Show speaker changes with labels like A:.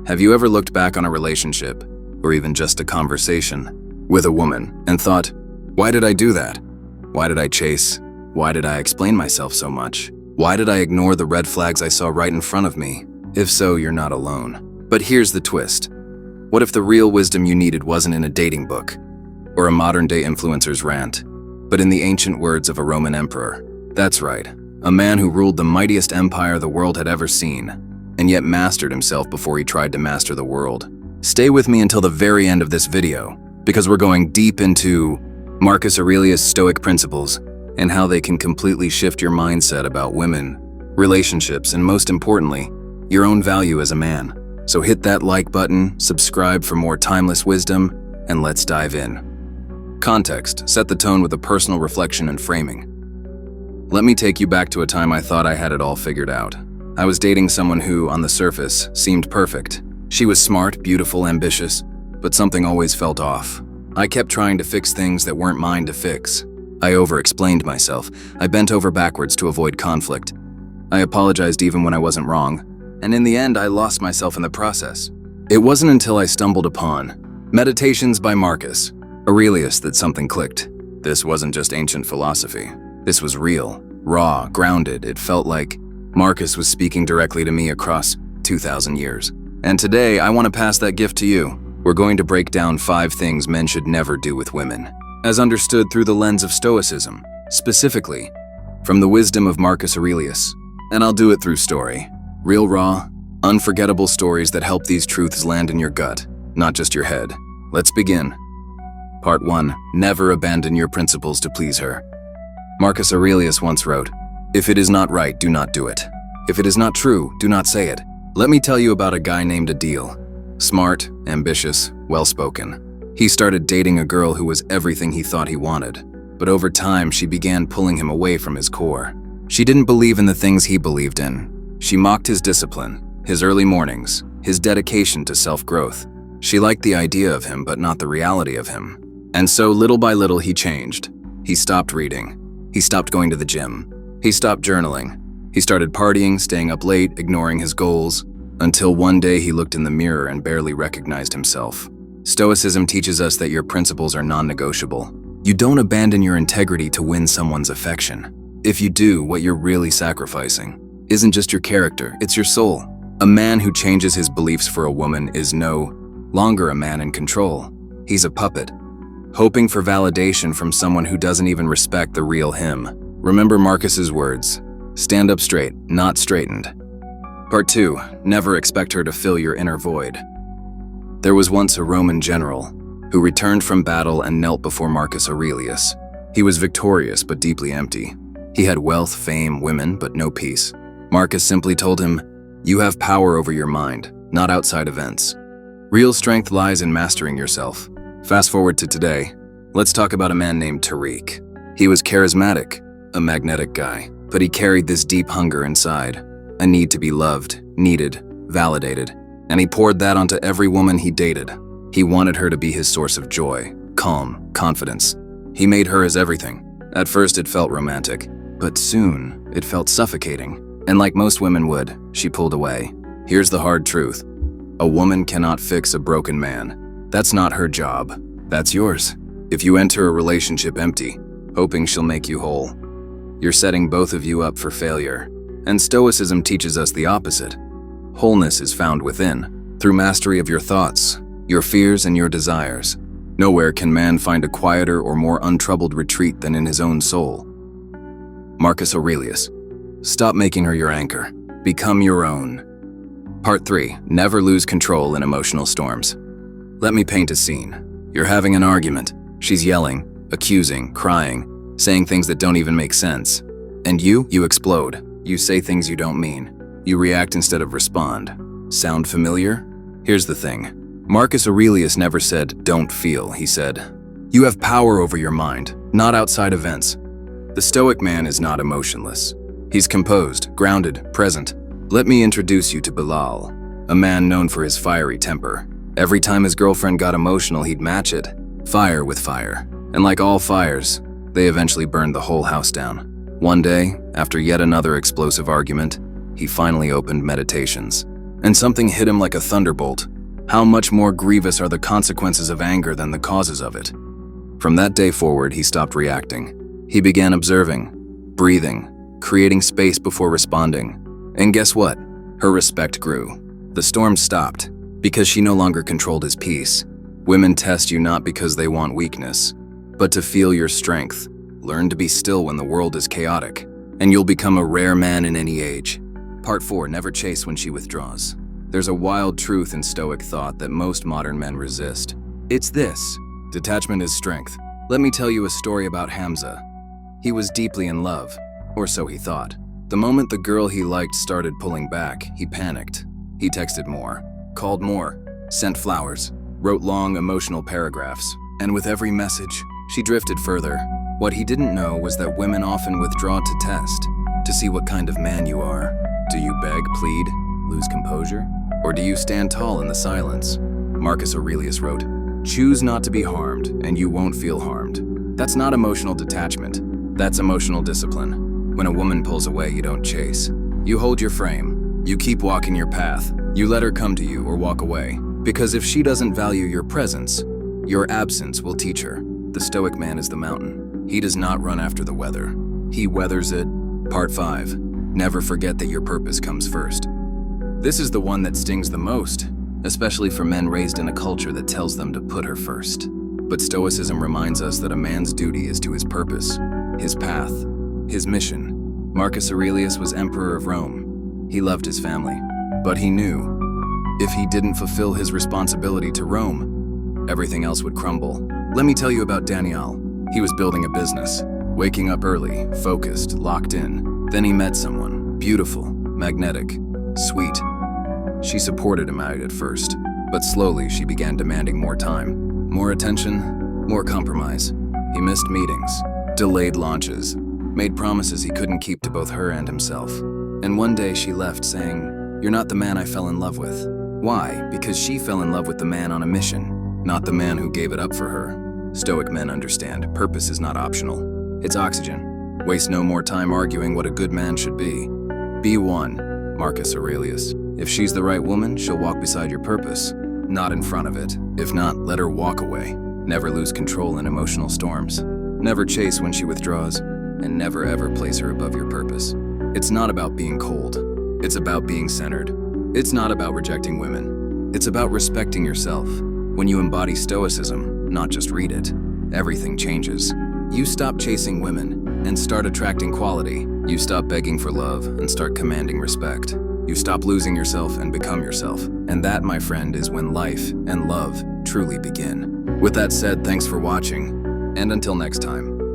A: Have you ever looked back on a relationship, or even just a conversation, with a woman and thought, why did I do that? Why did I chase? Why did I explain myself so much? Why did I ignore the red flags I saw right in front of me? If so, you're not alone. But here's the twist. What if the real wisdom you needed wasn't in a dating book, or a modern-day influencer's rant, but in the ancient words of a Roman emperor? That's right, a man who ruled the mightiest empire the world had ever seen, and yet mastered himself before he tried to master the world. Stay with me until the very end of this video, because we're going deep into Marcus Aurelius' Stoic principles and how they can completely shift your mindset about women, relationships, and most importantly, your own value as a man. So hit that like button, subscribe for more timeless wisdom, and let's dive in. Context: set the tone with a personal reflection and framing. Let me take you back to a time I thought I had it all figured out. I was dating someone who, on the surface, seemed perfect. She was smart, beautiful, ambitious, but something always felt off. I kept trying to fix things that weren't mine to fix. I over-explained myself. I bent over backwards to avoid conflict. I apologized even when I wasn't wrong, and in the end, I lost myself in the process. It wasn't until I stumbled upon Meditations by Marcus Aurelius that something clicked. This wasn't just ancient philosophy. This was real, raw, grounded. It felt like Marcus was speaking directly to me across 2,000 years. And today, I want to pass that gift to you. We're going to break down 5 things men should never do with women, as understood through the lens of Stoicism, specifically from the wisdom of Marcus Aurelius. And I'll do it through story. Real, raw, unforgettable stories that help these truths land in your gut, not just your head. Let's begin. Part 1. Never abandon your principles to please her. Marcus Aurelius once wrote, "If it is not right, do not do it. If it is not true, do not say it." Let me tell you about a guy named Adil. Smart, ambitious, well-spoken. He started dating a girl who was everything he thought he wanted, but over time she began pulling him away from his core. She didn't believe in the things he believed in. She mocked his discipline, his early mornings, his dedication to self-growth. She liked the idea of him, but not the reality of him. And so little by little he changed. He stopped reading. He stopped going to the gym. He stopped journaling. He started partying, staying up late, ignoring his goals, until one day he looked in the mirror and barely recognized himself. Stoicism teaches us that your principles are non-negotiable. You don't abandon your integrity to win someone's affection. If you do, what you're really sacrificing isn't just your character, it's your soul. A man who changes his beliefs for a woman is no longer a man in control. He's a puppet, hoping for validation from someone who doesn't even respect the real him. Remember Marcus's words, stand up straight, not straightened. Part 2. Never expect her to fill your inner void. There was once a Roman general who returned from battle and knelt before Marcus Aurelius. He was victorious but deeply empty. He had wealth, fame, women, but no peace. Marcus simply told him, "You have power over your mind, not outside events. Real strength lies in mastering yourself." Fast forward to today. Let's talk about a man named Tariq. He was charismatic, a magnetic guy, but he carried this deep hunger inside, a need to be loved, needed, validated, and he poured that onto every woman he dated. He wanted her to be his source of joy, calm, confidence. He made her his everything. At first it felt romantic, but soon it felt suffocating. And like most women would, she pulled away. Here's the hard truth. A woman cannot fix a broken man. That's not her job. That's yours. If you enter a relationship empty, hoping she'll make you whole, you're setting both of you up for failure. And Stoicism teaches us the opposite. Wholeness is found within, through mastery of your thoughts, your fears, and your desires. Nowhere can man find a quieter or more untroubled retreat than in his own soul. Marcus Aurelius. Stop making her your anchor. Become your own. Part 3. Never lose control in emotional storms. Let me paint a scene. You're having an argument. She's yelling, accusing, crying, saying things that don't even make sense. And you explode. You say things you don't mean. You react instead of respond. Sound familiar? Here's the thing. Marcus Aurelius never said, "Don't feel," he said, "You have power over your mind, not outside events." The Stoic man is not emotionless. He's composed, grounded, present. Let me introduce you to Bilal, a man known for his fiery temper. Every time his girlfriend got emotional, he'd match it. Fire with fire. And like all fires, they eventually burned the whole house down. One day, after yet another explosive argument, he finally opened Meditations. and something hit him like a thunderbolt. How much more grievous are the consequences of anger than the causes of it? From that day forward, he stopped reacting. He began observing, breathing, creating space before responding. And guess what? Her respect grew. The storm stopped because she no longer controlled his peace. Women test you not because they want weakness, but to feel your strength. Learn to be still when the world is chaotic, and you'll become a rare man in any age. Part 4. Never chase when she withdraws. There's a wild truth in Stoic thought that most modern men resist. It's this: detachment is strength. Let me tell you a story about Hamza. He was deeply in love, or so he thought. The moment the girl he liked started pulling back, he panicked. He texted more, called more, sent flowers, wrote long emotional paragraphs, and with every message, she drifted further. What he didn't know was that women often withdraw to test, to see what kind of man you are. Do you beg, plead, lose composure? Or do you stand tall in the silence? Marcus Aurelius wrote, "Choose not to be harmed, and you won't feel harmed." That's not emotional detachment. That's emotional discipline. When a woman pulls away, you don't chase. You hold your frame. You keep walking your path. You let her come to you or walk away. Because if she doesn't value your presence, your absence will teach her. The Stoic man is the mountain. He does not run after the weather. He weathers it. Part 5. Never forget that your purpose comes first. This is the one that stings the most, especially for men raised in a culture that tells them to put her first. But Stoicism reminds us that a man's duty is to his purpose, his path, his mission. Marcus Aurelius was emperor of Rome. He loved his family, but he knew if he didn't fulfill his responsibility to Rome, everything else would crumble. Let me tell you about Daniel. He was building a business, waking up early, focused, locked in. Then he met someone, beautiful, magnetic, sweet. She supported him out at first, but slowly she began demanding more time, more attention, more compromise. He missed meetings, delayed launches, made promises he couldn't keep to both her and himself. And one day she left saying, "You're not the man I fell in love with." Why? Because she fell in love with the man on a mission, not the man who gave it up for her. Stoic men understand purpose is not optional. It's oxygen. Waste no more time arguing what a good man should be. Be one, Marcus Aurelius. If she's the right woman, she'll walk beside your purpose, not in front of it. If not, let her walk away. Never lose control in emotional storms. Never chase when she withdraws, and never ever place her above your purpose. It's not about being cold. It's about being centered. It's not about rejecting women. It's about respecting yourself. When you embody Stoicism, not just read it, everything changes. You stop chasing women and start attracting quality. You stop begging for love and start commanding respect. You stop losing yourself and become yourself. And that, my friend, is when life and love truly begin. With that said, thanks for watching, and until next time.